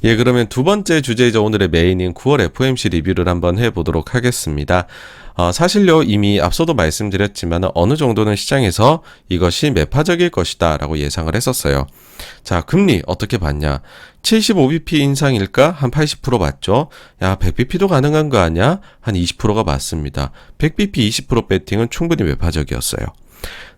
예, 그러면 두 번째 주제이자 오늘의 메인인 9월 FOMC 리뷰를 한번 해보도록 하겠습니다. 사실요, 이미 앞서도 말씀드렸지만 어느 정도는 시장에서 이것이 매파적일 것이다 라고 예상을 했었어요. 자, 금리 어떻게 봤냐? 75bp 인상일까? 한 80% 맞죠? 야, 100bp도 가능한 거 아니야? 한 20%가 맞습니다. 100bp 20% 배팅은 충분히 매파적이었어요.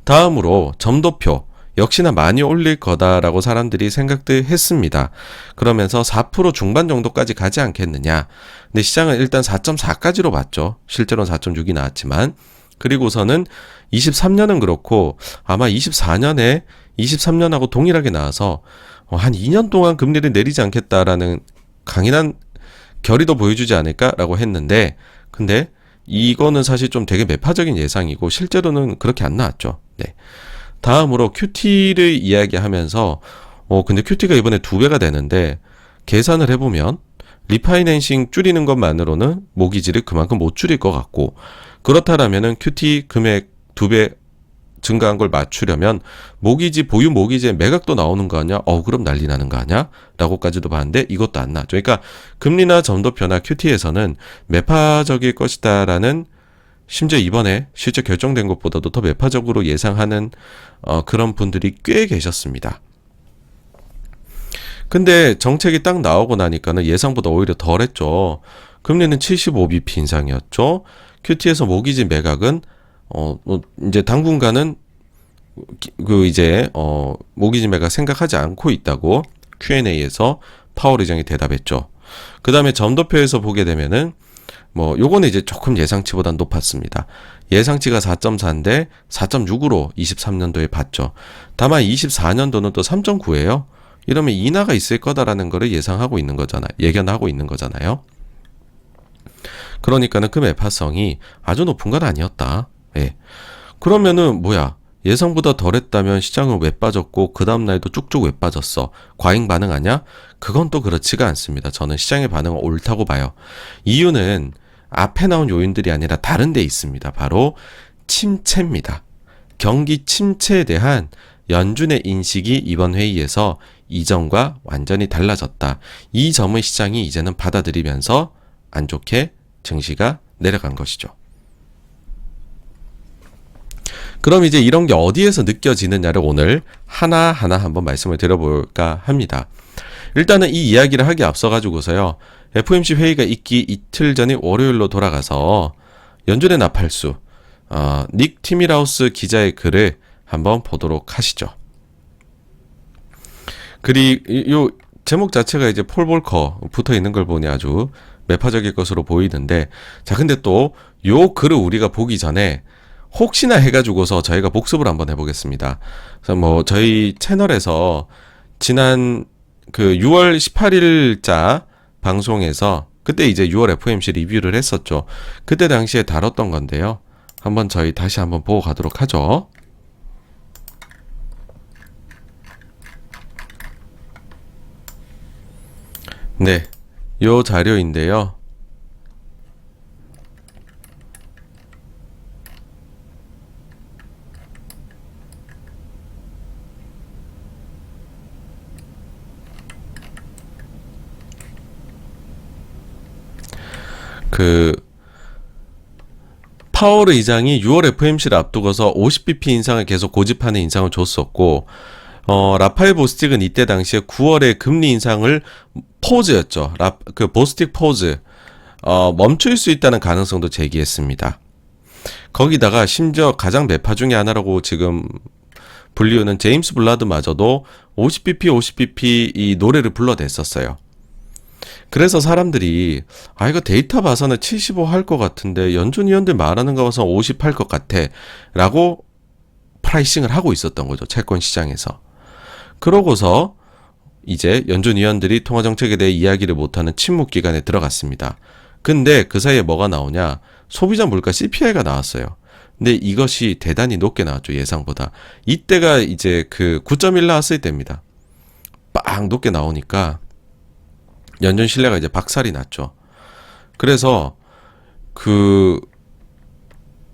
다음으로 점도표. 역시나 많이 올릴 거다라고 사람들이 생각들 했습니다. 그러면서 4% 중반 정도까지 가지 않겠느냐. 근데 시장은 일단 4.4까지로 봤죠. 실제로는 4.6이 나왔지만. 그리고서는 23년은 그렇고 아마 23년하고 동일하게 나와서 한 2년 동안 금리를 내리지 않겠다라는 강인한 결의도 보여주지 않을까라고 했는데, 근데 이거는 사실 좀 되게 매파적인 예상이고 실제로는 그렇게 안 나왔죠. 네. 다음으로 QT를 이야기하면서 근데 QT가 이번에 2배가 되는데 계산을 해보면 리파이낸싱 줄이는 것만으로는 모기지를 그만큼 못 줄일 것 같고, 그렇다라면은 QT 금액 2배 증가한 걸 맞추려면 모기지 보유 모기지의 매각도 나오는 거 아니야? 그럼 난리 나는 거 아니야? 라고까지도 봤는데 이것도 안 나왔죠. 그러니까 금리나 점도표나 QT에서는 매파적일 것이다라는, 심지어 이번에 실제 결정된 것보다도 더 매파적으로 예상하는 그런 분들이 꽤 계셨습니다. 근데 정책이 딱 나오고 나니까는 예상보다 오히려 덜했죠. 금리는 75bp 인상이었죠. QT에서 모기지 매각은 이제 당분간은 모기지 매각 생각하지 않고 있다고 Q&A에서 파월 의장이 대답했죠. 그 다음에 점도표에서 보게 되면은 요거는 이제 조금 예상치보단 높았습니다. 예상치가 4.4인데 4.6으로 23년도에 봤죠. 다만 24년도는 또 3.9예요. 이러면 인하가 있을 거다라는 거를 예상하고 있는 거잖아요. 예견하고 있는 거잖아요. 그러니까는 그 매파성이 아주 높은 건 아니었다. 예. 그러면은 예상보다 덜했다면 시장은 왜 빠졌고 그 다음날도 쭉쭉 왜 빠졌어? 과잉 반응하냐? 그건 또 그렇지가 않습니다. 저는 시장의 반응은 옳다고 봐요. 이유는 앞에 나온 요인들이 아니라 다른 데 있습니다. 바로 침체입니다. 경기 침체에 대한 연준의 인식이 이번 회의에서 이전과 완전히 달라졌다. 이 점을 시장이 이제는 받아들이면서 안 좋게 증시가 내려간 것이죠. 그럼 이제 이런 게 어디에서 느껴지느냐를 오늘 하나하나 한번 말씀을 드려볼까 합니다. 일단은 이 이야기를 하기 앞서 가지고서요, FOMC 회의가 있기 이틀 전인 월요일로 돌아가서 연준의 나팔수 닉 티밀하우스 기자의 글을 한번 보도록 하시죠. 요 제목 자체가 이제 폴 볼커 붙어 있는 걸 보니 아주 매파적일 것으로 보이는데, 자, 근데 또 요 글을 우리가 보기 전에 혹시나 해가지고서 저희가 복습을 한번 해보겠습니다. 그래서 저희 채널에서 지난 6월 18일자 방송에서 그때 이제 6월 FOMC 리뷰를 했었죠. 그때 당시에 다뤘던 건데요. 한번 저희 다시 한번 보고 가도록 하죠. 네, 요 자료인데요. 파월 의장이 6월 FOMC를 앞두고서 50bp 인상을 계속 고집하는 인상을 줬었고, 라파엘 보스틱은 이때 당시에 9월에 금리 인상을 포즈였죠. 보스틱 포즈, 멈출 수 있다는 가능성도 제기했습니다. 거기다가 심지어 가장 매파 중에 하나라고 지금 불리우는 제임스 블라드마저도 50bp 이 노래를 불러댔었어요. 그래서 사람들이 이거 데이터 봐서는 75 할 것 같은데 연준 위원들 말하는 거 봐서 50 할 것 같아 라고 프라이싱을 하고 있었던 거죠. 채권 시장에서. 그러고서 이제 연준 위원들이 통화정책에 대해 이야기를 못하는 침묵 기간에 들어갔습니다. 근데 그 사이에 뭐가 나오냐? 소비자 물가 CPI가 나왔어요. 근데 이것이 대단히 높게 나왔죠. 예상보다. 이때가 이제 9.1 나왔을 때입니다. 빵 높게 나오니까 연준 신뢰가 이제 박살이 났죠. 그래서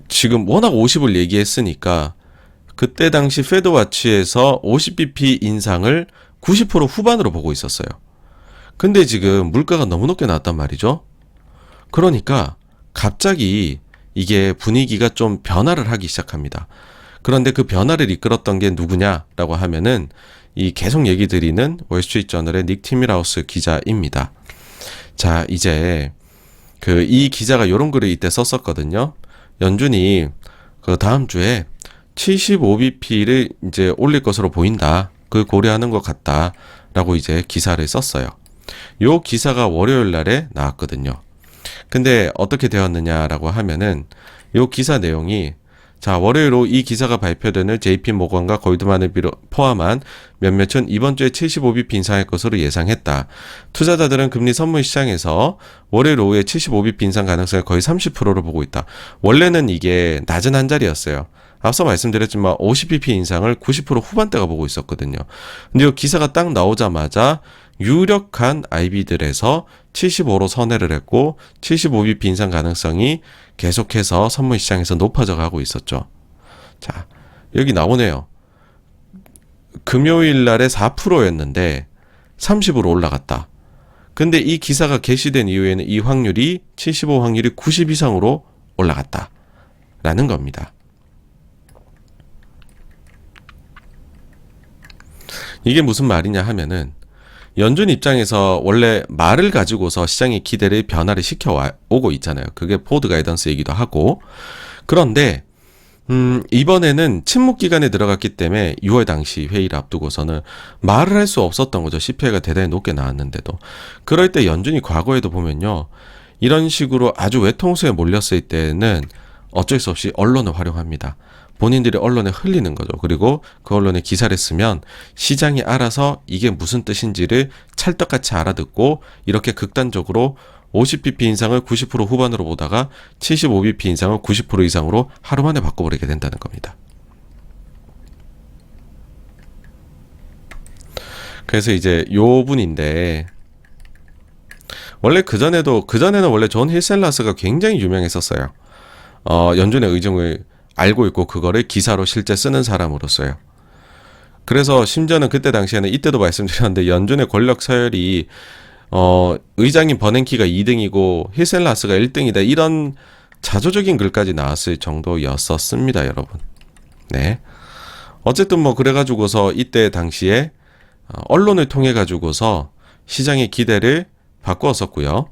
지금 워낙 50을 얘기했으니까 그때 당시 페드와치에서 50bp 인상을 90% 후반으로 보고 있었어요. 근데 지금 물가가 너무 높게 나왔단 말이죠. 그러니까 갑자기 이게 분위기가 좀 변화를 하기 시작합니다. 그런데 그 변화를 이끌었던 게 누구냐라고 하면은 이 계속 얘기 드리는 월스트리트저널의 닉 티밀하우스 기자입니다. 자, 이제 이 기자가 요런 글을 이때 썼었거든요. 연준이 그 다음 주에 75bp를 이제 올릴 것으로 보인다. 그 고려하는 것 같다라고 이제 기사를 썼어요. 요 기사가 월요일 날에 나왔거든요. 근데 어떻게 되었느냐라고 하면은 요 기사 내용이 자, 월요일 오후 이 기사가 발표되는 JP 모건과 골드만을 포함한 몇몇은 이번 주에 75bp 인상할 것으로 예상했다. 투자자들은 금리 선물 시장에서 월요일 오후에 75bp 인상 가능성을 거의 30%로 보고 있다. 원래는 이게 낮은 한 자리였어요. 앞서 말씀드렸지만 50bp 인상을 90% 후반대가 보고 있었거든요. 근데 이 기사가 딱 나오자마자 유력한 IB들에서 75로 선회를 했고 75bp 인상 가능성이 계속해서 선물 시장에서 높아져 가고 있었죠. 자, 여기 나오네요. 금요일 날에 4%였는데 30으로 올라갔다. 근데 이 기사가 게시된 이후에는 이 확률이 75 확률이 90 이상으로 올라갔다. 라는 겁니다. 이게 무슨 말이냐 하면은 연준 입장에서 원래 말을 가지고서 시장의 기대를 변화를 시켜오고 있잖아요. 그게 포드 가이던스 얘기도 하고. 그런데 이번에는 침묵 기간에 들어갔기 때문에 6월 당시 회의를 앞두고서는 말을 할 수 없었던 거죠. CPI가 대단히 높게 나왔는데도. 그럴 때 연준이 과거에도 보면요. 이런 식으로 아주 외통수에 몰렸을 때는 어쩔 수 없이 언론을 활용합니다. 본인들이 언론에 흘리는 거죠. 그리고 그 언론에 기사를 쓰면 시장이 알아서 이게 무슨 뜻인지를 찰떡같이 알아듣고 이렇게 극단적으로 50bp 인상을 90% 후반으로 보다가 75bp 인상을 90% 이상으로 하루 만에 바꿔버리게 된다는 겁니다. 그래서 이제 요 분인데 원래 그전에는 원래 존 힐셀라스가 굉장히 유명했었어요. 연준의 의중을 알고 있고 그거를 기사로 실제 쓰는 사람으로서요. 그래서 심지어는 그때 당시에는 이때도 말씀드렸는데 연준의 권력 서열이 의장인 버냉키가 2등이고 힐셀라스가 1등이다 이런 자조적인 글까지 나왔을 정도였었습니다, 여러분. 네. 어쨌든 뭐 그래가지고서 이때 당시에 언론을 통해 가지고서 시장의 기대를 바꾸었었고요.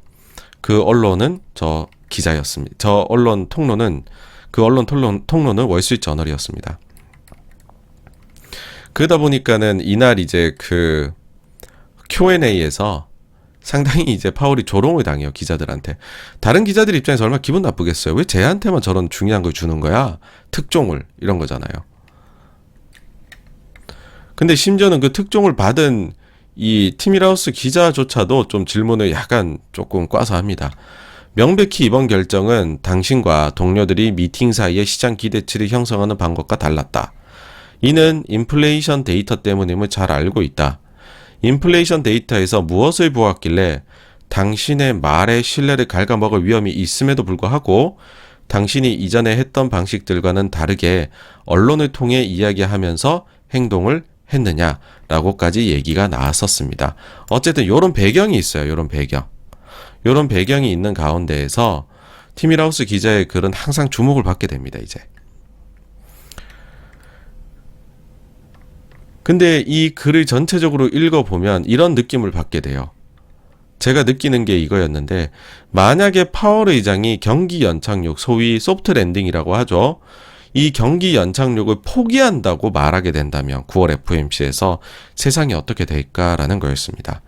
그 언론은 저 기자였습니다. 저 언론 통로는 그 언론 통로는 월스트리트저널이었습니다. 그러다 보니까는 이날 이제 그 Q&A에서 상당히 이제 파월이 조롱을 당해요, 기자들한테. 다른 기자들 입장에서 얼마나 기분 나쁘겠어요. 왜 쟤한테만 저런 중요한 걸 주는 거야? 특종을 이런 거잖아요. 근데 심지어는 그 특종을 받은 이 티밀하우스 기자조차도 좀 질문을 약간 조금 꽈서 합니다. 명백히 이번 결정은 당신과 동료들이 미팅 사이에 시장 기대치를 형성하는 방법과 달랐다. 이는 인플레이션 데이터 때문임을 잘 알고 있다. 인플레이션 데이터에서 무엇을 보았길래 당신의 말의 신뢰를 갉아먹을 위험이 있음에도 불구하고 당신이 이전에 했던 방식들과는 다르게 언론을 통해 이야기하면서 행동을 했느냐라고까지 얘기가 나왔었습니다. 어쨌든 요런 배경이 있어요. 요런 배경이 있는 가운데에서 티밀하우스 기자의 글은 항상 주목을 받게 됩니다, 이제. 근데 이 글을 전체적으로 읽어보면 이런 느낌을 받게 돼요. 제가 느끼는 게 이거였는데 만약에 파월 의장이 경기 연착륙, 소위 소프트 랜딩이라고 하죠. 이 경기 연착륙을 포기한다고 말하게 된다면 9월 FOMC에서 세상이 어떻게 될까라는 거였습니다.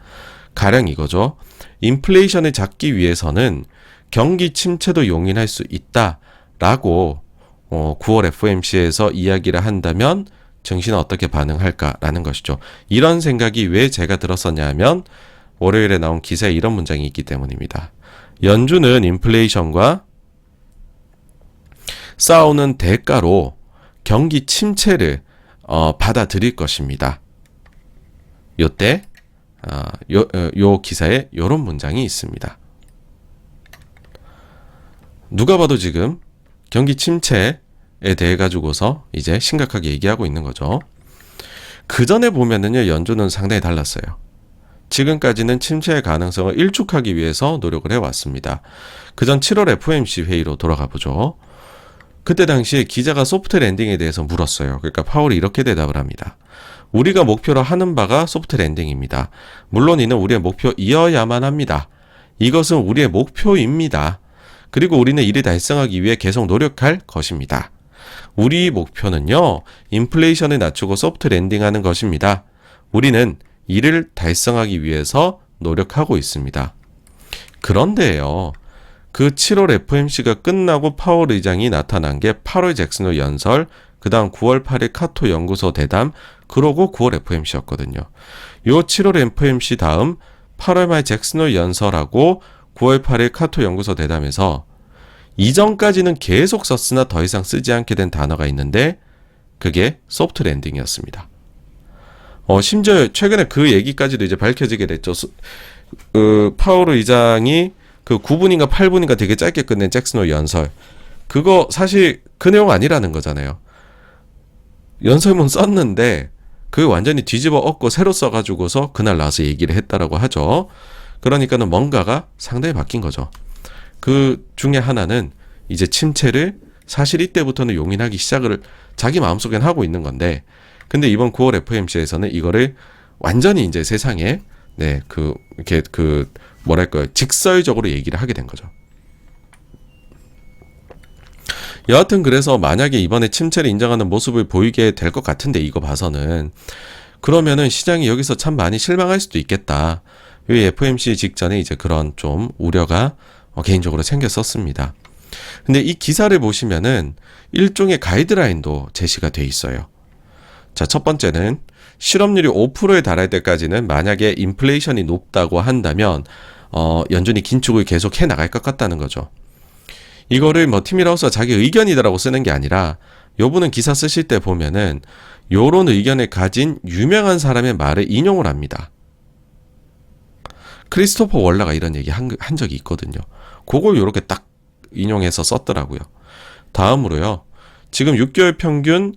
가령 이거죠. 인플레이션을 잡기 위해서는 경기 침체도 용인할 수 있다라고 9월 FOMC에서 이야기를 한다면 증시는 어떻게 반응할까라는 것이죠. 이런 생각이 왜 제가 들었었냐 하면 월요일에 나온 기사에 이런 문장이 있기 때문입니다. 연준은 인플레이션과 싸우는 대가로 경기 침체를 받아들일 것입니다. 요때 요 기사에 요런 문장이 있습니다. 누가 봐도 지금 경기 침체에 대해 가지고서 이제 심각하게 얘기하고 있는 거죠. 그 전에 보면은요, 연준은 상당히 달랐어요. 지금까지는 침체의 가능성을 일축하기 위해서 노력을 해왔습니다. 그전 7월 FOMC 회의로 돌아가 보죠. 그때 당시에 기자가 소프트 랜딩에 대해서 물었어요. 그러니까 파월이 이렇게 대답을 합니다. 우리가 목표로 하는 바가 소프트 랜딩입니다. 물론 이는 우리의 목표이어야만 합니다. 이것은 우리의 목표입니다. 그리고 우리는 이를 달성하기 위해 계속 노력할 것입니다. 우리 목표는요, 인플레이션을 낮추고 소프트 랜딩하는 것입니다. 우리는 이를 달성하기 위해서 노력하고 있습니다. 그런데요, 그 7월 FOMC가 끝나고 파월 의장이 나타난 게 8월 잭슨홀 연설, 그 다음 9월 8일 카토 연구소 대담, 그러고 9월 FOMC였거든요. 요 7월 FOMC 다음 8월 말 잭슨홀 연설하고 9월 8일 카토 연구소 대담에서 이전까지는 계속 썼으나 더 이상 쓰지 않게 된 단어가 있는데 그게 소프트 랜딩이었습니다. 심지어 최근에 그 얘기까지도 이제 밝혀지게 됐죠. 파월 의장이 그 9분인가 8분인가 되게 짧게 끝낸 잭슨홀 연설. 그거 사실 그 내용 아니라는 거잖아요. 연설문 썼는데 그 완전히 뒤집어 엎고 새로 써가지고서 그날 나와서 얘기를 했다라고 하죠. 그러니까는 뭔가가 상당히 바뀐 거죠. 그 중에 하나는 이제 침체를 사실 이때부터는 용인하기 시작을 자기 마음속엔 하고 있는 건데, 근데 이번 9월 FOMC에서는 이거를 완전히 이제 세상에 이렇게 뭐랄까요, 직설적으로 얘기를 하게 된 거죠. 여하튼 그래서 만약에 이번에 침체를 인정하는 모습을 보이게 될 것 같은데, 이거 봐서는 그러면은 시장이 여기서 참 많이 실망할 수도 있겠다. 이 FOMC 직전에 이제 그런 좀 우려가 개인적으로 생겼었습니다. 근데 이 기사를 보시면은 일종의 가이드라인도 제시가 돼 있어요. 자, 첫 번째는 실업률이 5%에 달할 때까지는 만약에 인플레이션이 높다고 한다면 연준이 긴축을 계속 해 나갈 것 같다는 거죠. 이거를 티밀하우스가 자기 의견이다라고 쓰는 게 아니라, 요분은 기사 쓰실 때 보면은 요런 의견을 가진 유명한 사람의 말을 인용을 합니다. 크리스토퍼 월러가 이런 얘기 한 적이 있거든요. 그걸 요렇게 딱 인용해서 썼더라고요. 다음으로요, 지금 6개월 평균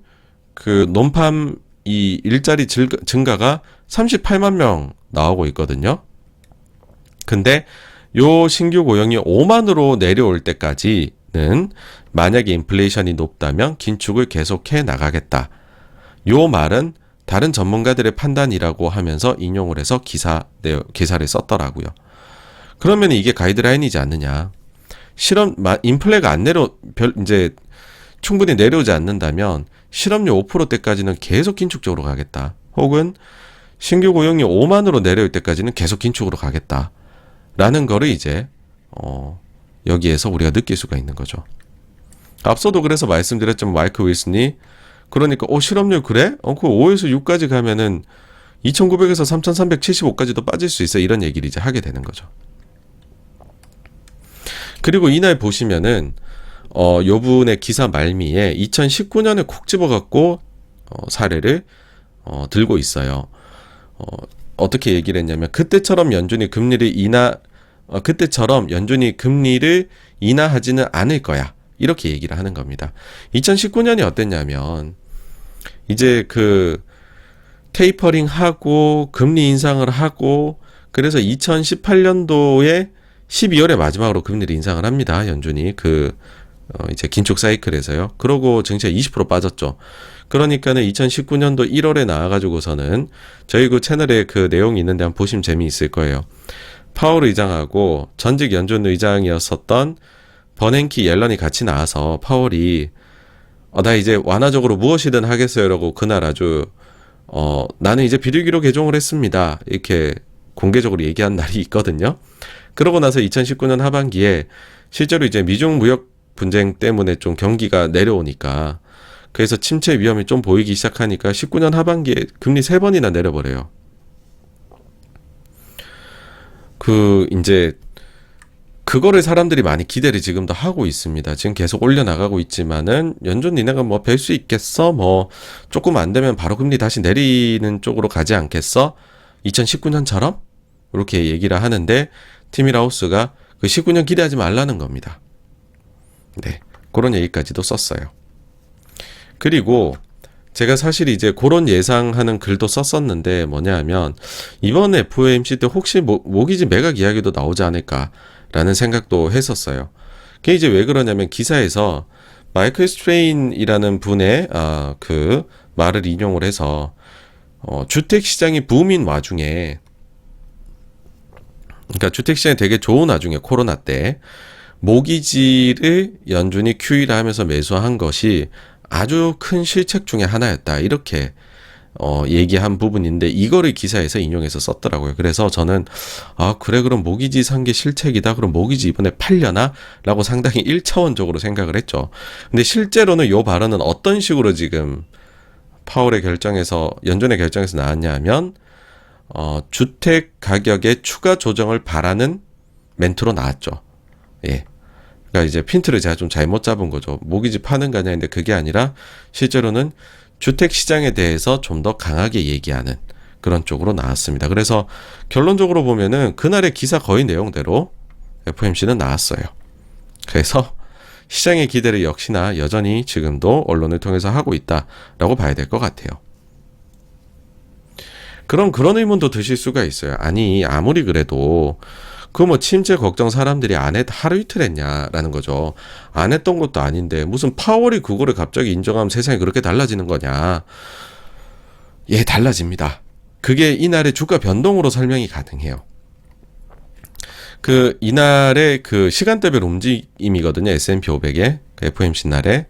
그 논팜 이 일자리 증가가 38만 명 나오고 있거든요. 근데 요 신규 고용이 5만으로 내려올 때까지는 만약에 인플레이션이 높다면 긴축을 계속해 나가겠다. 요 말은 다른 전문가들의 판단이라고 하면서 인용을 해서 기사를 썼더라고요. 그러면 이게 가이드라인이지 않느냐. 인플레가 이제 충분히 내려오지 않는다면 실업률 5%대까지는 계속 긴축적으로 가겠다. 혹은 신규 고용이 5만으로 내려올 때까지는 계속 긴축으로 가겠다. 라는 거를 이제 여기에서 우리가 느낄 수가 있는 거죠. 앞서도 그래서 말씀드렸지만 마이크 윌슨이 그러니까 실업률 그래? 그 5에서 6까지 가면은 2,900에서 3,375까지도 빠질 수 있어. 이런 얘기를 이제 하게 되는 거죠. 그리고 이날 보시면은 요 분의 기사 말미에 2019년을 콕 집어갖고 사례를 들고 있어요. 어떻게 얘기를 했냐면 그때처럼 연준이 금리를 인하하지는 않을 거야. 이렇게 얘기를 하는 겁니다. 2019년이 어땠냐면 이제 그 테이퍼링 하고 금리 인상을 하고 그래서 2018년도에 12월에 마지막으로 금리를 인상을 합니다. 연준이 이제 긴축 사이클에서요. 그러고 증시가 20% 빠졌죠. 그러니까는 2019년도 1월에 나와가지고서는 저희 그 채널에 그 내용이 있는데 한번 보시면 재미있을 거예요. 파월 의장하고 전직 연준 의장이었었던 버냉키 옐런이 같이 나와서 파월이 나 이제 완화적으로 무엇이든 하겠어요라고 그날 아주 나는 이제 비리기로 개종을 했습니다. 이렇게 공개적으로 얘기한 날이 있거든요. 그러고 나서 2019년 하반기에 실제로 이제 미중 무역 분쟁 때문에 좀 경기가 내려오니까 그래서 침체 위험이 좀 보이기 시작하니까 19년 하반기에 금리 3번이나 내려버려요. 이제 그거를 사람들이 많이 기대를 지금도 하고 있습니다. 지금 계속 올려나가고 있지만은 연준 니네가 뭐 뵐 수 있겠어? 뭐 조금 안 되면 바로 금리 다시 내리는 쪽으로 가지 않겠어? 2019년처럼? 이렇게 얘기를 하는데 티밀하우스가 그 19년 기대하지 말라는 겁니다. 네, 그런 얘기까지도 썼어요. 그리고 제가 사실 이제 그런 예상하는 글도 썼었는데 뭐냐 하면 이번 FOMC 때 혹시 모기지 매각 이야기도 나오지 않을까라는 생각도 했었어요. 그게 이제 왜 그러냐면 기사에서 마이클 스트레인이라는 분의 그 말을 인용을 해서 주택 시장이 붐인 와중에, 그러니까 주택 시장이 되게 좋은 와중에 코로나 때 모기지를 연준이 QE를 하면서 매수한 것이 아주 큰 실책 중에 하나였다, 이렇게 얘기한 부분인데 이거를 기사에서 인용해서 썼더라고요. 그래서 저는 그래, 그럼 모기지 산 게 실책이다, 그럼 모기지 이번에 팔려나? 라고 상당히 1차원적으로 생각을 했죠. 근데 실제로는 요 발언은 어떤 식으로 지금 파월의 결정에서, 연준의 결정에서 나왔냐 하면 주택 가격의 추가 조정을 바라는 멘트로 나왔죠. 예. 그러니까 이제 핀트를 제가 좀 잘못 잡은 거죠. 모기지 파는 거냐 했는데 그게 아니라 실제로는 주택 시장에 대해서 좀 더 강하게 얘기하는 그런 쪽으로 나왔습니다. 그래서 결론적으로 보면은 그날의 기사 거의 내용대로 FOMC는 나왔어요. 그래서 시장의 기대를 역시나 여전히 지금도 언론을 통해서 하고 있다라고 봐야 될 것 같아요. 그런 의문도 드실 수가 있어요. 아니, 아무리 그래도 그 뭐 침체 걱정 사람들이 하루 이틀 했냐라는 거죠. 안 했던 것도 아닌데 무슨 파월이 그거를 갑자기 인정하면 세상이 그렇게 달라지는 거냐. 예, 달라집니다. 그게 이날의 주가 변동으로 설명이 가능해요. 그 이날의 그 시간대별 움직임이거든요. S&P 500의 그 FOMC 날에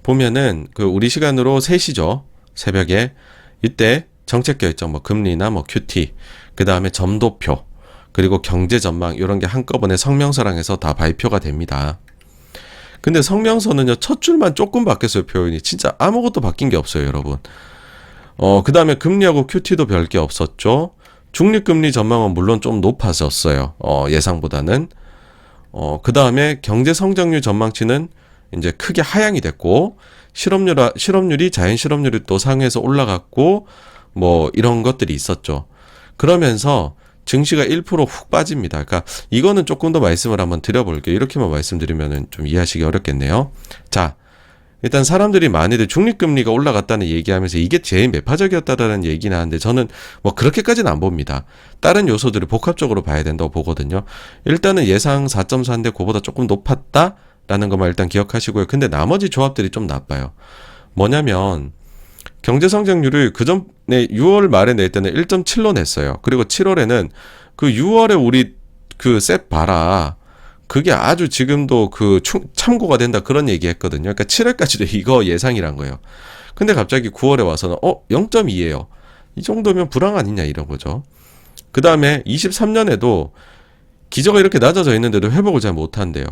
보면은 그 우리 시간으로 3시죠. 새벽에 이때 정책 결정, 뭐 금리나 뭐 QT, 그 다음에 점도표, 그리고 경제 전망 이런 게 한꺼번에 성명서랑 해서 다 발표가 됩니다. 근데 성명서는요, 첫 줄만 조금 바뀌었어요. 표현이 진짜 아무것도 바뀐 게 없어요, 여러분. 그 다음에 금리하고 QT도 별 게 없었죠. 중립금리 전망은 물론 좀 높아졌어요. 예상보다는. 그 다음에 경제 성장률 전망치는 이제 크게 하향이 됐고, 실업률이 자연 실업률이 또 상회에서 올라갔고, 뭐 이런 것들이 있었죠. 그러면서 증시가 1% 훅 빠집니다. 그러니까 이거는 조금 더 말씀을 한번 드려볼게요. 이렇게만 말씀드리면 좀 이해하시기 어렵겠네요. 자, 일단 사람들이 많이들 중립금리가 올라갔다는 얘기하면서 이게 제일 매파적이었다라는 얘기는 하는데 저는 뭐 그렇게까지는 안 봅니다. 다른 요소들을 복합적으로 봐야 된다고 보거든요. 일단은 예상 4.4인데 그보다 조금 높았다라는 것만 일단 기억하시고요. 근데 나머지 조합들이 좀 나빠요. 뭐냐면 경제 성장률을 그 전에 6월 말에 낼 때는 1.7로 냈어요. 그리고 7월에는 그 6월에 우리 그 셋 봐라, 그게 아주 지금도 그 참고가 된다, 그런 얘기 했거든요. 그러니까 7월까지도 이거 예상이란 거예요. 근데 갑자기 9월에 와서는 0.2예요. 이 정도면 불황 아니냐, 이런 거죠. 그 다음에 23년에도 기저가 이렇게 낮아져 있는데도 회복을 잘 못한대요.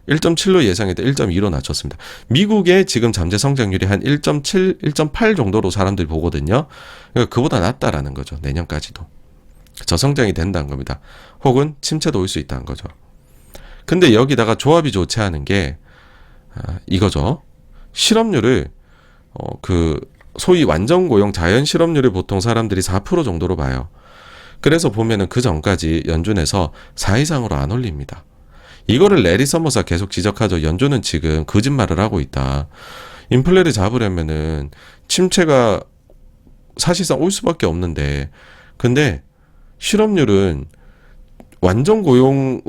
1.7로 예상했다 1.2로 낮췄습니다. 미국의 지금 잠재 성장률이 한 1.7, 1.8 정도로 사람들이 보거든요. 그러니까 그보다 낮다라는 거죠. 내년까지도. 저성장이 된다는 겁니다. 혹은 침체도 올 수 있다는 거죠. 근데 여기다가 조합이 좋지 않은 게 이거죠. 실업률을 그 소위 완전 고용 자연 실업률을 보통 사람들이 4% 정도로 봐요. 그래서 보면은 그 전까지 연준에서 4 이상으로 안 올립니다. 이거를 레리 서머스가 계속 지적하죠. 연준은 지금 거짓말을 하고 있다. 인플레를 잡으려면은 침체가 사실상 올 수밖에 없는데, 근데 실업률은 완전 고용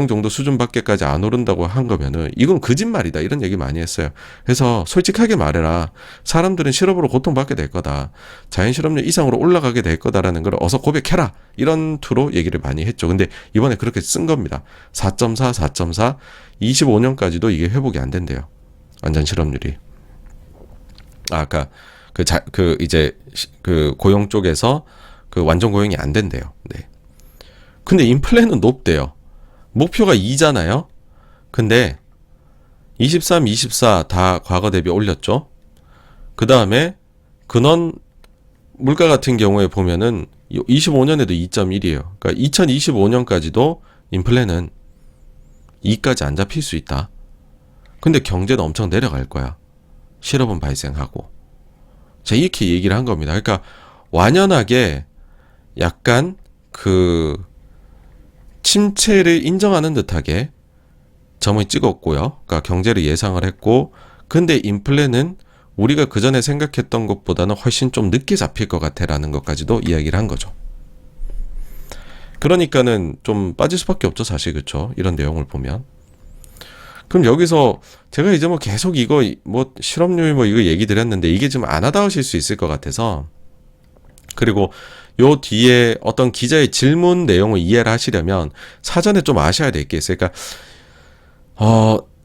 정도 수준밖에까지 안 오른다고 한 거면은 이건 거짓말이다, 이런 얘기 많이 했어요. 그래서 솔직하게 말해라. 사람들은 실업으로 고통받게 될 거다. 자연 실업률 이상으로 올라가게 될 거다라는 걸 어서 고백해라. 이런 투로 얘기를 많이 했죠. 근데 이번에 그렇게 쓴 겁니다. 4.4, 4.4, 25년까지도 이게 회복이 안 된대요. 완전 실업률이. 아까 이제 그 고용 쪽에서 그 완전 고용이 안 된대요. 네. 근데 인플레는 높대요. 목표가 2잖아요. 근데 23, 24 다 과거 대비 올렸죠. 그 다음에 근원 물가 같은 경우에 보면은 25년에도 2.1이에요. 그러니까 2025년까지도 인플레는 2까지 안 잡힐 수 있다. 근데 경제는 엄청 내려갈 거야. 실업은 발생하고. 자, 이렇게 얘기를 한 겁니다. 그러니까 완연하게 약간 그 침체를 인정하는 듯하게 점을 찍었고요. 그러니까 경제를 예상을 했고, 근데 인플레는 우리가 그전에 생각했던 것보다는 훨씬 좀 늦게 잡힐 것 같아라는 것까지도 이야기를 한 거죠. 그러니까는 좀 빠질 수밖에 없죠, 사실. 그렇죠? 이런 내용을 보면. 그럼 여기서 제가 이제 뭐 계속 이거 뭐 실업률 뭐 이거 얘기 드렸는데 이게 좀 안 와닿으실 수 있을 것 같아서, 그리고 요 뒤에 어떤 기자의 질문 내용을 이해를 하시려면 사전에 좀 아셔야 될 게 있어요. 그러니까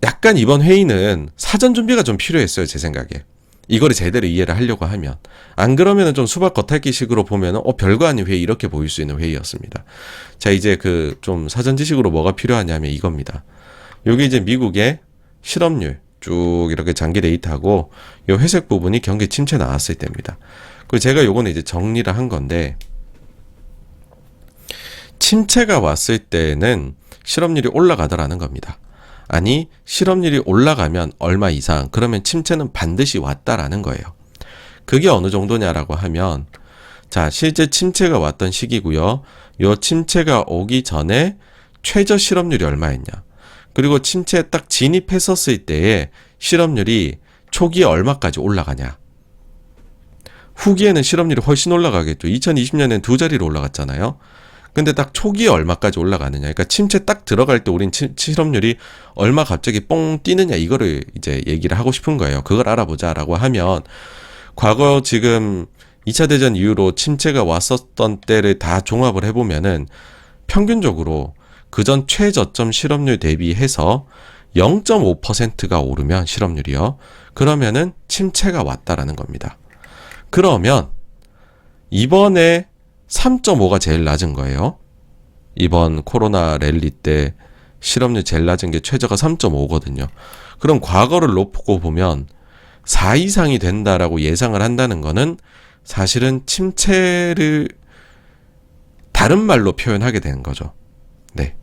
약간 이번 회의는 사전 준비가 좀 필요했어요, 제 생각에. 이거를 제대로 이해를 하려고 하면. 안 그러면은 좀 수박 겉핥기식으로 보면은 별거 아닌 회의, 이렇게 보일 수 있는 회의였습니다. 자, 이제 그 좀 사전 지식으로 뭐가 필요하냐면 이겁니다. 요게 이제 미국의 실업률 쭉 이렇게 장기 데이터하고 요 회색 부분이 경기 침체 나왔을 때입니다. 그리고 제가 요거는 이제 정리를 한 건데, 침체가 왔을 때는 실업률이 올라가더라는 겁니다. 아니, 실업률이 올라가면 얼마 이상, 그러면 침체는 반드시 왔다라는 거예요. 그게 어느 정도냐라고 하면, 자, 실제 침체가 왔던 시기고요. 요 침체가 오기 전에 최저 실업률이 얼마였냐. 그리고 침체에 딱 진입했었을 때에 실업률이 초기에 얼마까지 올라가냐. 후기에는 실업률이 훨씬 올라가겠죠. 2020년에는 2자리로 올라갔잖아요. 근데 딱 초기에 얼마까지 올라가느냐. 그러니까 침체 딱 들어갈 때 우린 실업률이 얼마 갑자기 뽕 뛰느냐, 이거를 이제 얘기를 하고 싶은 거예요. 그걸 알아보자라고 하면, 과거 지금 2차 대전 이후로 침체가 왔었던 때를 다 종합을 해보면은 평균적으로 그전 최저점 실업률 대비해서 0.5%가 오르면, 실업률이요, 그러면은 침체가 왔다라는 겁니다. 그러면 이번에 3.5가 제일 낮은 거예요. 이번 코로나 랠리 때 실업률 제일 낮은 게 최저가 3.5거든요. 그럼 과거를 놓고 보면 4 이상이 된다라고 예상을 한다는 거는 사실은 침체를 다른 말로 표현하게 되는 거죠. 네.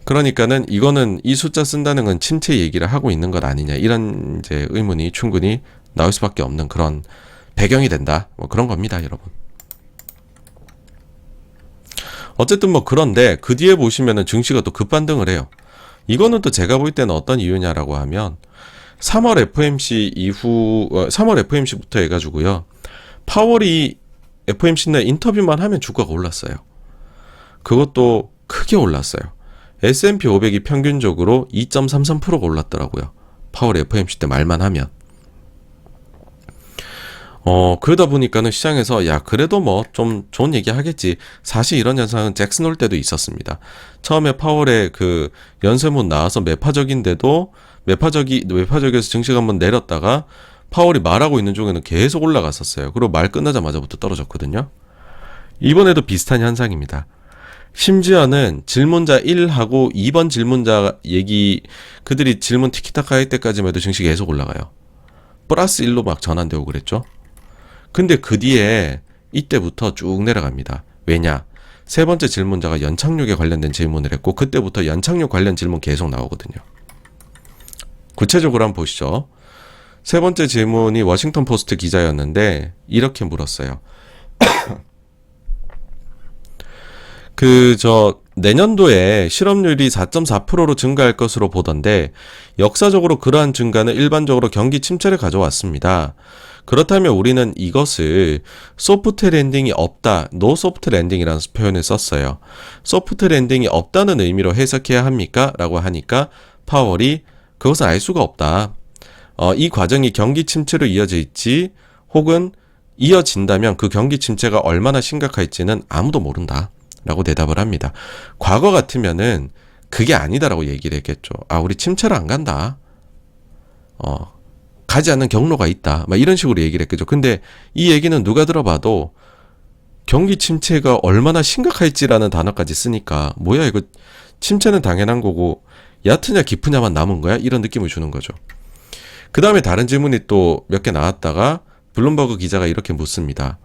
그러니까는 이거는 이 숫자 쓴다는 건 침체 얘기를 하고 있는 것 아니냐, 이런 이제 의문이 충분히 나올 수밖에 없는 그런 배경이 된다, 뭐 그런 겁니다, 여러분. 어쨌든 뭐 그런데 그 뒤에 보시면은 증시가 또 급반등을 해요. 이거는 또 제가 볼 때는 어떤 이유냐라고 하면 3월 FOMC 이후 3월 FOMC부터 해가지고요, 파월이 FOMC 내 인터뷰만 하면 주가가 올랐어요. 그것도 크게 올랐어요. S&P 500이 평균적으로 2.33%가 올랐더라고요. 파월 FOMC 때 말만 하면. 그러다 보니까는 시장에서 야, 그래도 뭐 좀 좋은 얘기 하겠지. 사실 이런 현상은 잭슨 홀 때도 있었습니다. 처음에 파월에 그 연쇄문 나와서 매파적인데도 매파적에서 증시가 한번 내렸다가 파월이 말하고 있는 중에는 계속 올라갔었어요. 그리고 말 끝나자마자부터 떨어졌거든요. 이번에도 비슷한 현상입니다. 심지어는 질문자 1하고 2번 질문자 얘기, 그들이 질문 티키타카 할 때까지만 해도 증시가 계속 올라가요. 플러스 1로 막 전환되고 그랬죠. 근데 그 뒤에 이때부터 쭉 내려갑니다. 왜냐? 세 번째 질문자가 연착륙에 관련된 질문을 했고, 그때부터 연착륙 관련 질문 계속 나오거든요. 구체적으로 한번 보시죠. 세 번째 질문이 워싱턴 포스트 기자였는데 이렇게 물었어요. 내년도에 실업률이 4.4%로 증가할 것으로 보던데, 역사적으로 그러한 증가는 일반적으로 경기 침체를 가져왔습니다. 그렇다면 우리는 이것을 소프트 랜딩이 없다, 노 소프트 랜딩이라는 표현을 썼어요. 소프트 랜딩이 없다는 의미로 해석해야 합니까? 라고 하니까 파월이 그것은 알 수가 없다. 이 과정이 경기 침체로 이어질지 혹은 이어진다면 그 경기 침체가 얼마나 심각할지는 아무도 모른다 라고 대답을 합니다. 과거 같으면은 그게 아니다라고 얘기를 했겠죠. 우리 침체로 안 간다. 가지 않는 경로가 있다. 막 이런 식으로 얘기를 했겠죠. 근데 이 얘기는 누가 들어봐도 경기 침체가 얼마나 심각할지라는 단어까지 쓰니까, 뭐야 이거, 침체는 당연한 거고 얕으냐 깊으냐만 남은 거야? 이런 느낌을 주는 거죠. 그 다음에 다른 질문이 또 몇 개 나왔다가 블룸버그 기자가 이렇게 묻습니다.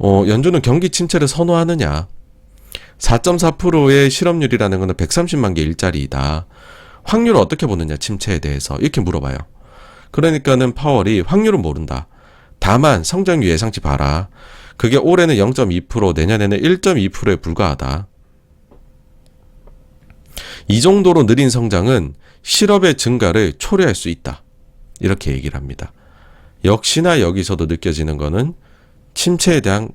연준은 경기 침체를 선호하느냐? 4.4%의 실업률이라는 것은 130만 개 일자리이다. 확률을 어떻게 보느냐, 침체에 대해서. 이렇게 물어봐요. 그러니까는 파월이 확률은 모른다. 다만 성장률 예상치 봐라. 그게 올해는 0.2%, 내년에는 1.2%에 불과하다. 이 정도로 느린 성장은 실업의 증가를 초래할 수 있다. 이렇게 얘기를 합니다. 역시나 여기서도 느껴지는 거는 침체에 대한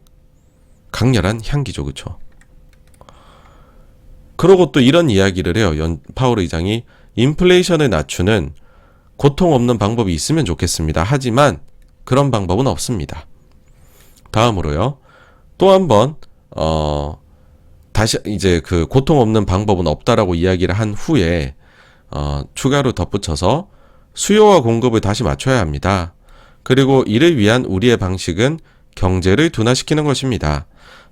강렬한 향기죠. 그렇죠? 그러고 또 이런 이야기를 해요. 파월 의장이 인플레이션을 낮추는 고통 없는 방법이 있으면 좋겠습니다. 하지만 그런 방법은 없습니다. 다음으로요. 또 한 번 다시 이제 그 고통 없는 방법은 없다라고 이야기를 한 후에 추가로 덧붙여서 수요와 공급을 다시 맞춰야 합니다. 그리고 이를 위한 우리의 방식은 경제를 둔화시키는 것입니다.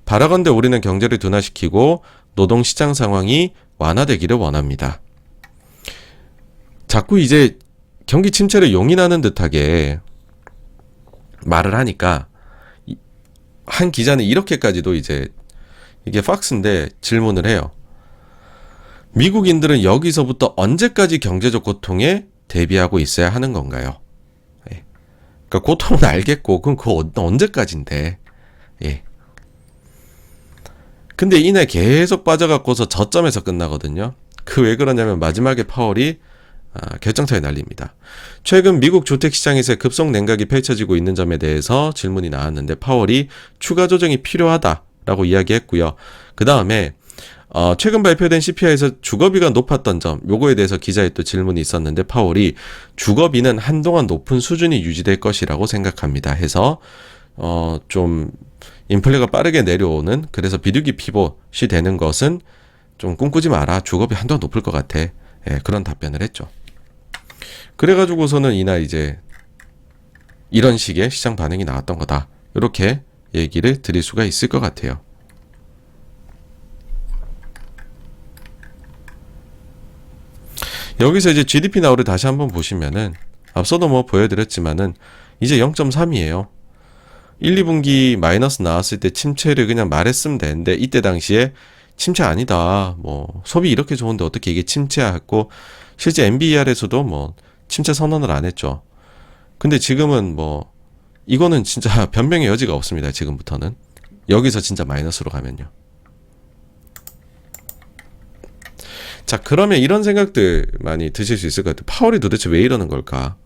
바라건대 우리는 경제를 둔화시키고 노동시장 상황이 완화되기를 원합니다. 자꾸 이제 경기 침체를 용인하는 듯하게 말을 하니까 한 기자는 이렇게까지도 이제 이게 팍스인데 질문을 해요. 미국인들은 여기서부터 언제까지 경제적 고통에 대비하고 있어야 하는 건가요? 예. 그러니까 고통은 알겠고 그럼 그거 언제까지인데? 예. 근데 이날 계속 빠져갖고서 저점에서 끝나거든요. 그 왜 그러냐면 마지막에 파월이 결정타에 날립니다. 최근 미국 주택시장에서 급속 냉각이 펼쳐지고 있는 점에 대해서 질문이 나왔는데 파월이 추가 조정이 필요하다라고 이야기했고요. 그 다음에 최근 발표된 CPI에서 주거비가 높았던 점, 요거에 대해서 기자의 또 질문이 있었는데 파월이 주거비는 한동안 높은 수준이 유지될 것이라고 생각합니다. 해서 좀 인플레가 빠르게 내려오는, 그래서 비둘기 피봇이 되는 것은 좀 꿈꾸지 마라. 주거비 한동안 높을 것 같아. 예, 그런 답변을 했죠. 그래가지고서는 이날 이제 이런 식의 시장 반응이 나왔던 거다. 이렇게 얘기를 드릴 수가 있을 것 같아요. 여기서 이제 GDP 나우를 다시 한번 보시면은 앞서도 뭐 보여드렸지만은 이제 0.3이에요. 1, 2분기 마이너스 나왔을 때 침체를 그냥 말했으면 되는데 이때 당시에 침체 아니다. 뭐 소비 이렇게 좋은데 어떻게 이게 침체야 했고 실제 NBER에서도 뭐 침체 선언을 안 했죠. 근데 지금은 뭐 이거는 진짜 변명의 여지가 없습니다. 지금부터는. 여기서 진짜 마이너스로 가면요. 자, 그러면 이런 생각들 많이 드실 수 있을 것 같아요. 파월이 도대체 왜 이러는 걸까?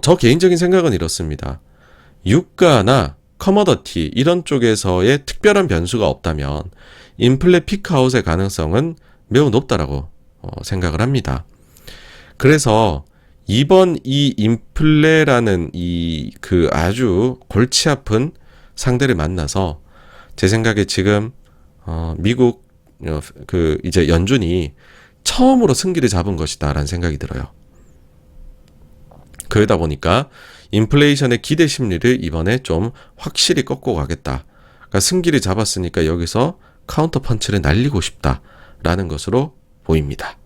저 개인적인 생각은 이렇습니다. 유가나 커머더티 이런 쪽에서의 특별한 변수가 없다면 인플레 피크아웃의 가능성은 매우 높다라고 생각을 합니다. 그래서 이번 이 인플레라는 이 그 아주 골치 아픈 상대를 만나서 제 생각에 지금 미국 그 이제 연준이 처음으로 승기를 잡은 것이다라는 생각이 들어요. 그러다 보니까 인플레이션의 기대 심리를 이번에 좀 확실히 꺾고 가겠다. 그러니까 승기를 잡았으니까 여기서 카운터 펀치를 날리고 싶다라는 것으로 보입니다.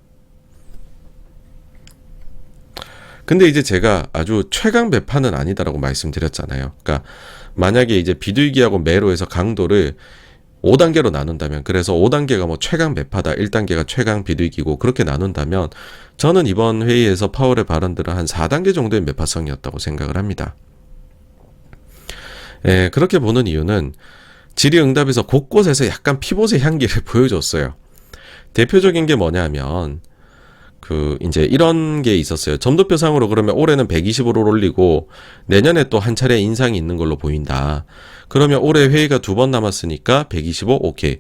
근데 이제 제가 아주 최강 매파는 아니다라고 말씀드렸잖아요. 그러니까 만약에 이제 비둘기하고 매로에서 강도를 5단계로 나눈다면, 그래서 5단계가 뭐 최강 매파다, 1단계가 최강 비둘기고 그렇게 나눈다면 저는 이번 회의에서 파월의 발언들은 한 4단계 정도의 매파성이었다고 생각을 합니다. 예, 그렇게 보는 이유는 질의응답에서 곳곳에서 약간 피봇의 향기를 보여줬어요. 대표적인 게 뭐냐면 이제 이런 게 있었어요. 점도표상으로 그러면 올해는 120으로 올리고 내년에 또 한 차례 인상이 있는 걸로 보인다. 그러면 올해 회의가 2번 남았으니까 125 오케이.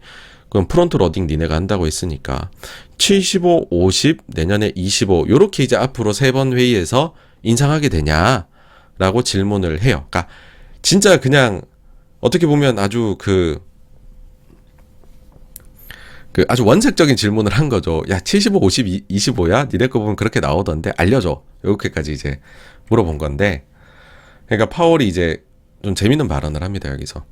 그럼 프론트 로딩 니네가 한다고 했으니까 75, 50, 내년에 25 요렇게 이제 앞으로 3번 회의에서 인상하게 되냐라고 질문을 해요. 그러니까 진짜 그냥 어떻게 보면 아주 아주 원색적인 질문을 한 거죠. 야, 75, 50, 25야? 니네 거 보면 그렇게 나오던데 알려줘. 이렇게까지 이제 물어본 건데, 그러니까 파월이 이제 좀 재밌는 발언을 합니다. 여기서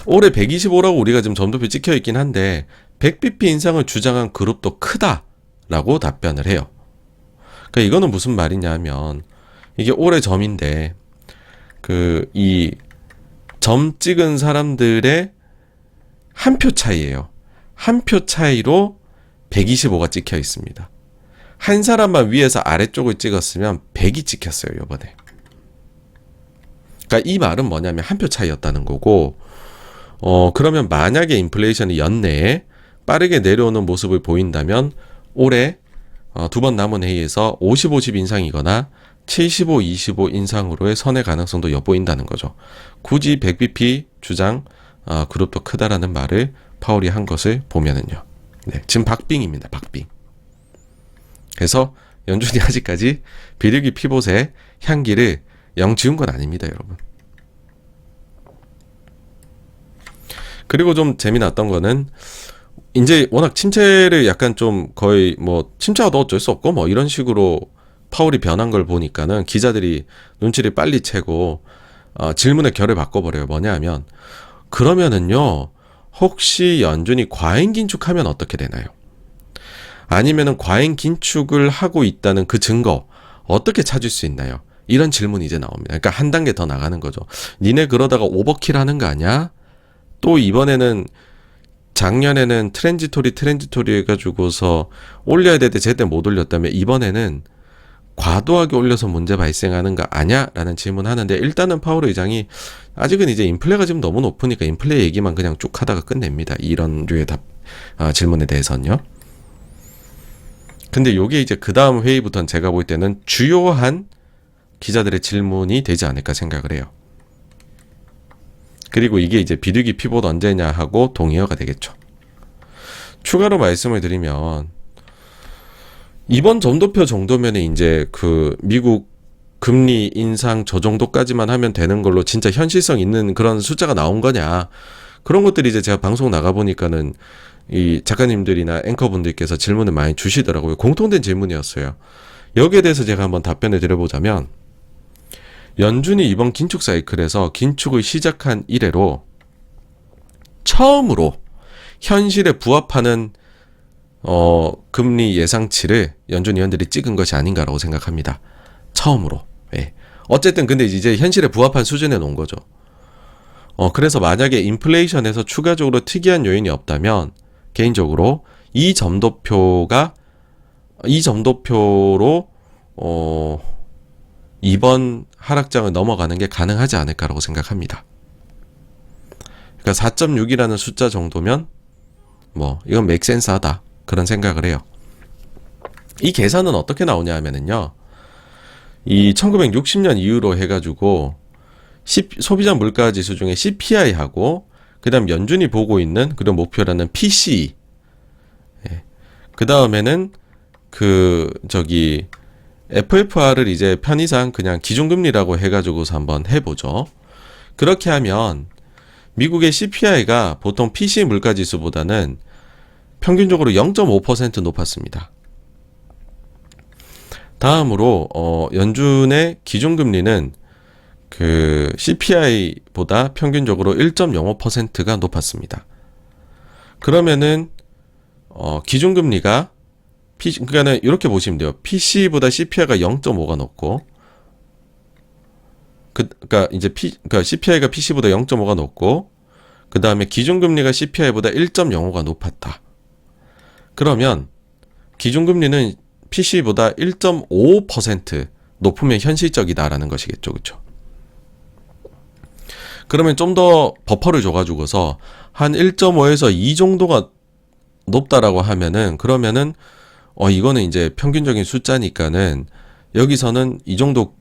올해 125라고 우리가 지금 점도표 찍혀 있긴 한데 100bp 인상을 주장한 그룹도 크다라고 답변을 해요. 그러니까 이거는 무슨 말이냐 하면 이게 올해 점인데 이 점 찍은 사람들의 한 표 차이예요. 한 표 차이로 125가 찍혀 있습니다. 한 사람만 위에서 아래쪽을 찍었으면 100이 찍혔어요, 이번에. 그러니까 이 말은 뭐냐면 한 표 차이였다는 거고, 그러면 만약에 인플레이션이 연내에 빠르게 내려오는 모습을 보인다면 올해 두 번 남은 회의에서 50-50 인상이거나 75-25 인상으로의 선의 가능성도 엿보인다는 거죠. 굳이 100bp 주장 그룹도 크다라는 말을 파월이 한 것을 보면은요. 네, 지금 박빙입니다. 박빙. 그래서 연준이 아직까지 비둘기 피봇의 향기를 영 지운 건 아닙니다, 여러분. 그리고 좀 재미났던 거는 이제 워낙 침체를 약간 좀 거의 뭐 침체와도 어쩔 수 없고 뭐 이런 식으로 파월이 변한 걸 보니까는 기자들이 눈치를 빨리 채고 질문의 결을 바꿔버려요. 뭐냐 하면 그러면은요 혹시 연준이 과잉 긴축하면 어떻게 되나요? 아니면은 과잉 긴축을 하고 있다는 그 증거 어떻게 찾을 수 있나요? 이런 질문이 이제 나옵니다. 그러니까 한 단계 더 나가는 거죠. 니네 그러다가 오버킬 하는 거 아니야? 또 이번에는 작년에는 트랜지토리 해가지고서 올려야 되는데 제때 못 올렸다면 이번에는 과도하게 올려서 문제 발생하는 거 아냐? 라는 질문하는데 일단은 파월 의장이 아직은 이제 인플레가 지금 너무 높으니까 인플레 얘기만 그냥 쭉 하다가 끝냅니다. 이런 류의 질문에 대해서는요. 근데 요게 이제 그 다음 회의부터는 제가 볼 때는 주요한 기자들의 질문이 되지 않을까 생각을 해요. 그리고 이게 이제 비둘기 피봇 언제냐 하고 동의어가 되겠죠. 추가로 말씀을 드리면 이번 점도표 정도면 이제 그 미국 금리 인상 저 정도까지만 하면 되는 걸로 진짜 현실성 있는 그런 숫자가 나온 거냐. 그런 것들이 이제 제가 방송 나가보니까는 이 작가님들이나 앵커분들께서 질문을 많이 주시더라고요. 공통된 질문이었어요. 여기에 대해서 제가 한번 답변을 드려보자면 연준이 이번 긴축 사이클에서 긴축을 시작한 이래로 처음으로 현실에 부합하는 금리 예상치를 연준 위원들이 찍은 것이 아닌가라고 생각합니다. 처음으로. 예. 어쨌든 근데 이제 현실에 부합한 수준에 놓은 거죠. 그래서 만약에 인플레이션에서 추가적으로 특이한 요인이 없다면 개인적으로 이 점도표로 이번 하락장을 넘어가는 게 가능하지 않을까라고 생각합니다. 그러니까 4.6이라는 숫자 정도면 뭐 이건 맥센스하다 그런 생각을 해요. 이 계산은 어떻게 나오냐 하면은요. 이 1960년 이후로 해가지고 소비자 물가 지수 중에 CPI하고 그다음 연준이 보고 있는 그런 목표라는 PCE. 예. 그 다음에는 FFR을 이제 편의상 그냥 기준금리라고 해가지고서 한번 해보죠. 그렇게 하면 미국의 CPI가 보통 PCE 물가지수보다는 평균적으로 0.5% 높았습니다. 다음으로 연준의 기준금리는 그 CPI보다 평균적으로 1.05%가 높았습니다. 그러면은 기준금리가 그러니까는 이렇게 보시면 돼요. PC보다 CPI가 0.5가 높고, 그러니까 CPI가 PC보다 0.5가 높고, 그 다음에 기준금리가 CPI보다 1.05가 높았다. 그러면 기준금리는 PC보다 1.5% 높으면 현실적이다라는 것이겠죠, 그렇죠? 그러면 좀 더 버퍼를 줘가지고서 한 1.5에서 2 정도가 높다라고 하면은 그러면은 이거는 이제 평균적인 숫자니까는 여기서는 이 정도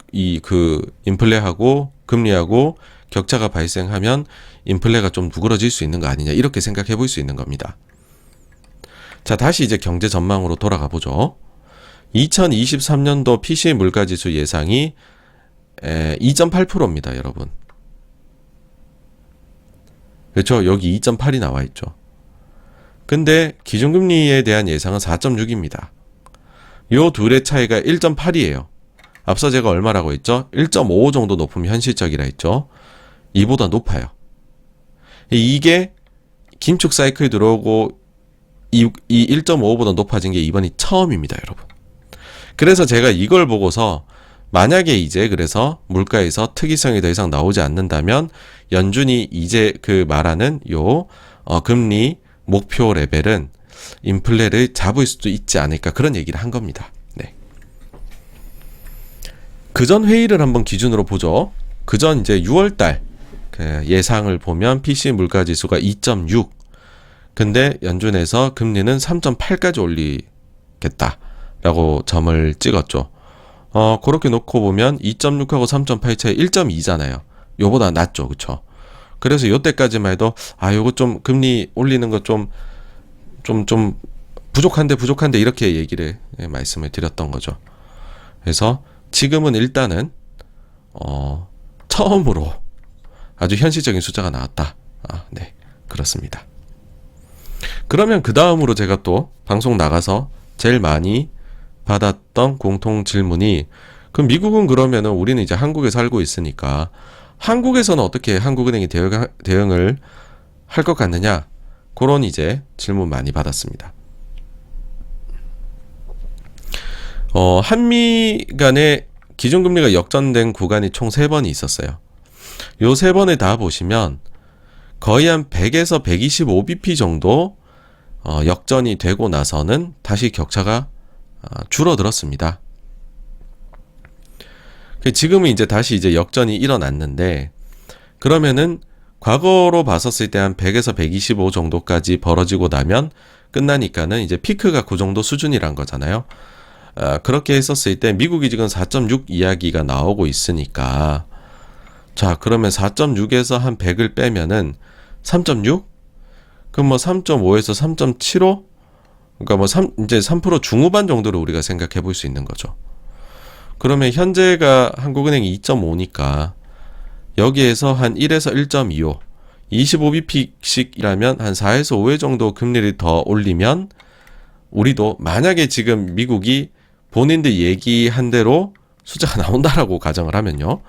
인플레하고 금리하고 격차가 발생하면 인플레가 좀 누그러질 수 있는 거 아니냐 이렇게 생각해 볼 수 있는 겁니다. 자, 다시 이제 경제 전망으로 돌아가 보죠. 2023년도 PCE 물가지수 예상이 2.8%입니다, 여러분. 그렇죠? 여기 2.8이 나와 있죠. 근데 기준금리에 대한 예상은 4.6입니다. 요 둘의 차이가 1.8이에요. 앞서 제가 얼마라고 했죠? 1.5 정도 높으면 현실적이라 했죠. 이보다 높아요. 이게 긴축 사이클 들어오고 이 1.5보다 높아진 게 이번이 처음입니다, 여러분. 그래서 제가 이걸 보고서 만약에 이제 그래서 물가에서 특이성이 더 이상 나오지 않는다면 연준이 이제 그 말하는 요 금리 목표 레벨은 인플레를 잡을 수도 있지 않을까 그런 얘기를 한 겁니다. 네. 그전 회의를 한번 기준으로 보죠. 그전 이제 6월달 예상을 보면 PCE 물가 지수가 2.6. 근데 연준에서 금리는 3.8까지 올리겠다 라고 점을 찍었죠. 그렇게 놓고 보면 2.6하고 3.8 차이 1.2잖아요. 요보다 낮죠. 그쵸? 그래서 요때까지만 해도, 요거 좀 금리 올리는 거 좀 부족한데, 이렇게 말씀을 드렸던 거죠. 그래서 지금은 일단은, 처음으로 아주 현실적인 숫자가 나왔다. 네. 그렇습니다. 그러면 그 다음으로 제가 또 방송 나가서 제일 많이 받았던 공통 질문이, 그럼 미국은 그러면은 우리는 이제 한국에 살고 있으니까 한국에서는 어떻게 한국은행이 대응을 할 것 같느냐? 그런 이제 질문 많이 받았습니다. 한미 간의 기준금리가 역전된 구간이 총 3번이 있었어요. 요 3번을 다 보시면 거의 한 100에서 125bp 정도 역전이 되고 나서는 다시 격차가 줄어들었습니다. 지금은 이제 다시 이제 역전이 일어났는데, 그러면은 과거로 봤었을 때 한 100에서 125 정도까지 벌어지고 나면 끝나니까는 이제 피크가 그 정도 수준이란 거잖아요. 그렇게 했었을 때 미국이 지금 4.6 이야기가 나오고 있으니까, 자, 그러면 4.6에서 한 100을 빼면은 3.6? 그럼 뭐 3.5에서 3.75? 그러니까 뭐 이제 3% 중후반 정도로 우리가 생각해 볼 수 있는 거죠. 그러면 현재가 한국은행이 2.5니까 여기에서 한 1에서 1.25, 25bp씩이라면 한 4에서 5회 정도 금리를 더 올리면, 우리도 만약에 지금 미국이 본인들 얘기한 대로 숫자가 나온다라고 가정을 하면요,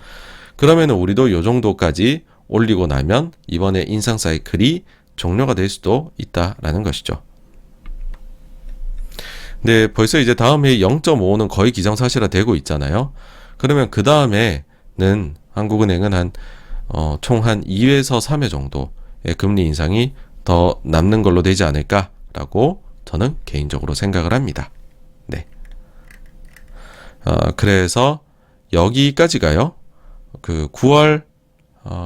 그러면 우리도 요 정도까지 올리고 나면 이번에 인상 사이클이 종료가 될 수도 있다라는 것이죠. 네, 벌써 이제 다음 해 0.5는 거의 기정사실화 되고 있잖아요. 그러면 그 다음에는 한국은행은 총 한 2회에서 3회 정도의 금리 인상이 더 남는 걸로 되지 않을까라고 저는 개인적으로 생각을 합니다. 네. 그래서 여기까지가요, 그 9월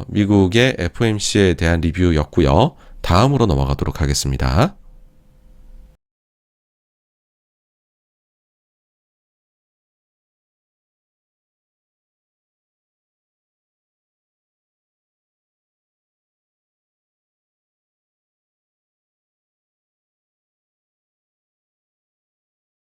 미국의 FOMC에 대한 리뷰였고요. 다음으로 넘어가도록 하겠습니다.